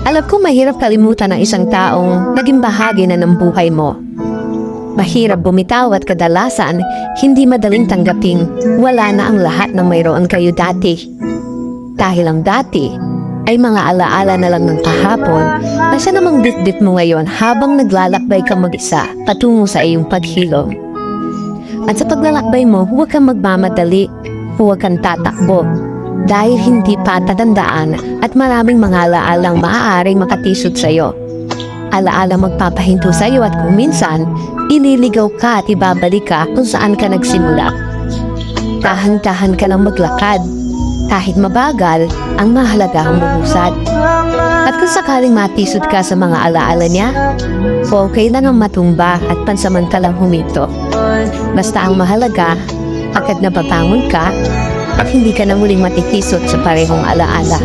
Alam ko mahirap kalimutan ng isang taong naging bahagi na ng buhay mo. Mahirap bumitaw at kadalasan, hindi madaling tanggaping wala na ang lahat ng mayroon kayo dati. Dahil ang dati ay mga alaala na lang ng kahapon na siya namang bitbit mo ngayon habang naglalakbay kang mag-isa patungo sa iyong paghilom. At sa paglalakbay mo, huwag kang magmamadali, huwag kang tatakbo. Dahil hindi pa tatandaan at maraming mga alaalang maaaring makatisod sa iyo. Alaala magpapahinto sa iyo at kung minsan, ililigaw ka at ibabalik ka kung saan ka nagsimula. Tahan-tahan ka lang maglakad. Kahit mabagal, ang mahalaga ang buhusad. At kung sakaling matisod ka sa mga alaala niya, okay lang ang matumba at pansamantalang huminto. Basta ang mahalaga, agad na babangon ka at hindi ka na muling matitisod sa parehong alaala.